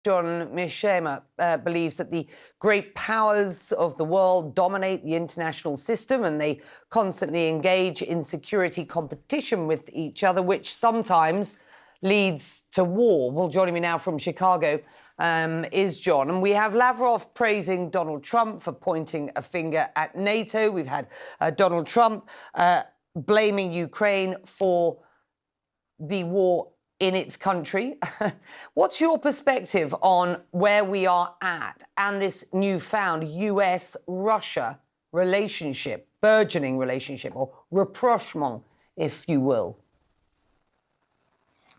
John Mearsheimer believes that the great powers of the world dominate the international system and they constantly engage in security competition with each other, which sometimes leads to war. Well, joining me now from Chicago is John. And we have Lavrov praising Donald Trump for pointing a finger at NATO. We've had Donald Trump blaming Ukraine for the war in its country. What's your perspective on where we are at and this newfound US-Russia relationship, burgeoning relationship, or rapprochement, if you will?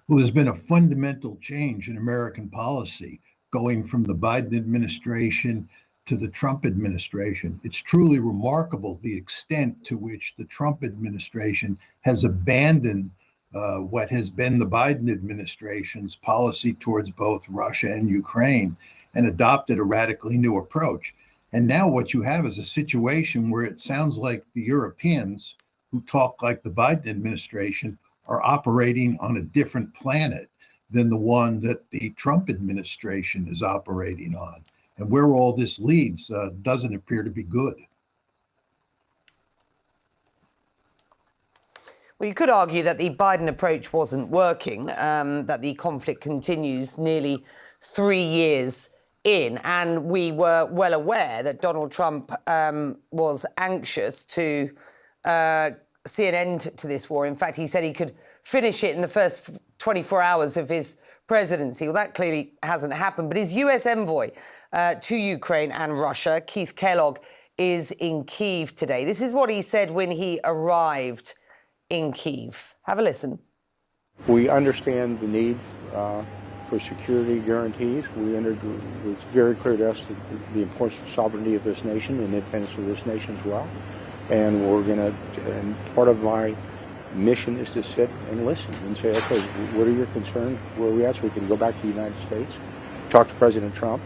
Well, there's been a fundamental change in American policy going from the Biden administration to the Trump administration. It's truly remarkable the extent to which the Trump administration has abandoned what has been the Biden administration's policy towards both Russia and Ukraine and adopted a radically new approach. And now what you have is a situation where it sounds like the Europeans who talk like the Biden administration are operating on a different planet than the one that the Trump administration is operating on. And where all this leads doesn't appear to be good. Well, you could argue that the Biden approach wasn't working, that the conflict continues nearly 3 years in, and we were well aware that Donald Trump was anxious to see an end to this war. In fact, he said he could finish it in the first 24 hours of his presidency. Well, that clearly hasn't happened. But his US envoy to Ukraine and Russia, Keith Kellogg, is in Kyiv today. This is what he said when he arrived in Kyiv. Have a listen. We understand the need for security guarantees. It's very clear to us the importance of sovereignty of this nation and the independence of this nation as well. And and part of my mission is to sit and listen and say, okay, what are your concerns? Where are we at? So we can go back to the United States, talk to President Trump,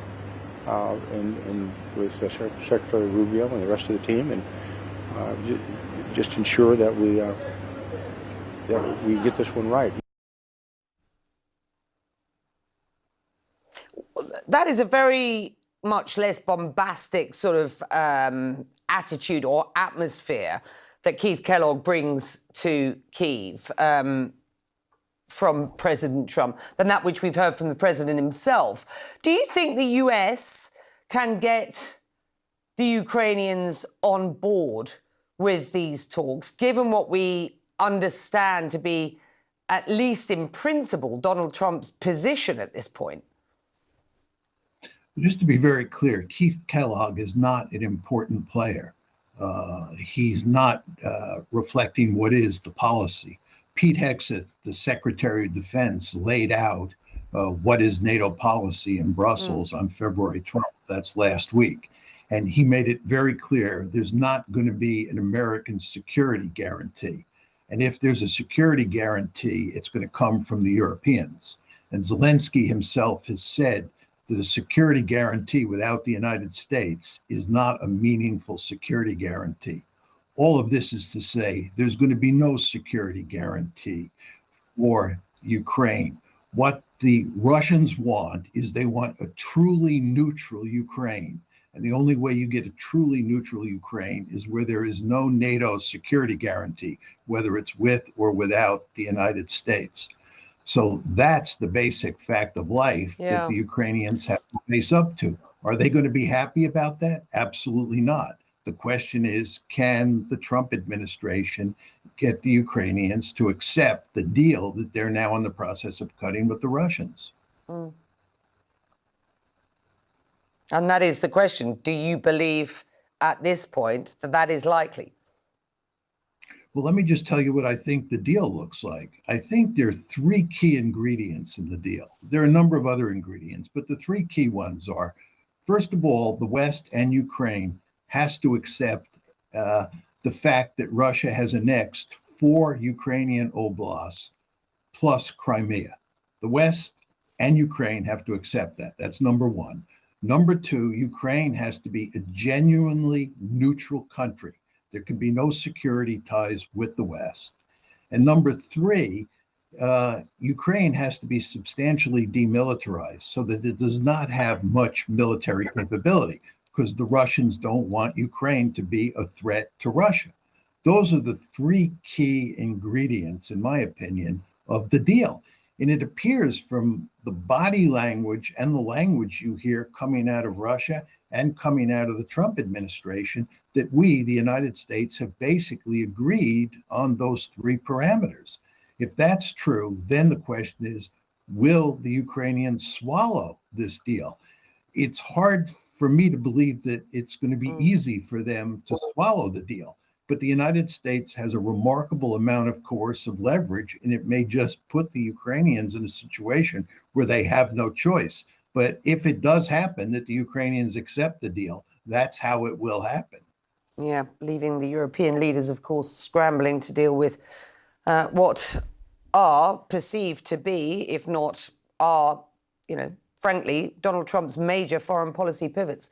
and with Secretary Rubio and the rest of the team, and just ensure that we get this one right. That is a very much less bombastic sort of attitude or atmosphere that Keith Kellogg brings to Kyiv from President Trump than that which we've heard from the president himself. Do you think the US can get the Ukrainians on board with these talks, given what we understand to be, at least in principle, Donald Trump's position at this point? Just to be very clear, Keith Kellogg is not an important player. He's not reflecting what is the policy. Pete Hegseth, the Secretary of Defense, laid out what is NATO policy in Brussels on February 12th. That's last week. And he made it very clear there's not going to be an American security guarantee. And if there's a security guarantee, it's going to come from the Europeans. And Zelensky himself has said that a security guarantee without the United States is not a meaningful security guarantee. All of this is to say there's going to be no security guarantee for Ukraine. What the Russians want is they want a truly neutral Ukraine. And the only way you get a truly neutral Ukraine is where there is no NATO security guarantee, whether it's with or without the United States. So that's the basic fact of life that the Ukrainians have to face up to. Are they going to be happy about that? Absolutely not. The question is, can the Trump administration get the Ukrainians to accept the deal that they're now in the process of cutting with the Russians? And that is the question. Do you believe at this point that that is likely? Well, let me just tell you what I think the deal looks like. I think there are three key ingredients in the deal. There are a number of other ingredients, but the three key ones are, first of all, the West and Ukraine has to accept the fact that Russia has annexed 4 Ukrainian oblasts plus Crimea. The West and Ukraine have to accept that. That's number one. Number two, Ukraine has to be a genuinely neutral country. There can be no security ties with the West. And number three, Ukraine has to be substantially demilitarized so that it does not have much military capability, because the Russians don't want Ukraine to be a threat to Russia. Those are the three key ingredients, in my opinion, of the deal. And it appears from the body language and the language you hear coming out of Russia and coming out of the Trump administration that we, the United States, have basically agreed on those three parameters. If that's true, then the question is, will the Ukrainians swallow this deal? It's hard for me to believe that it's going to be easy for them to swallow the deal. But the United States has a remarkable amount of coercive leverage, and it may just put the Ukrainians in a situation where they have no choice. But if it does happen that the Ukrainians accept the deal, that's how it will happen. Yeah, leaving the European leaders, of course, scrambling to deal with what are perceived to be, if not are, frankly, Donald Trump's major foreign policy pivots.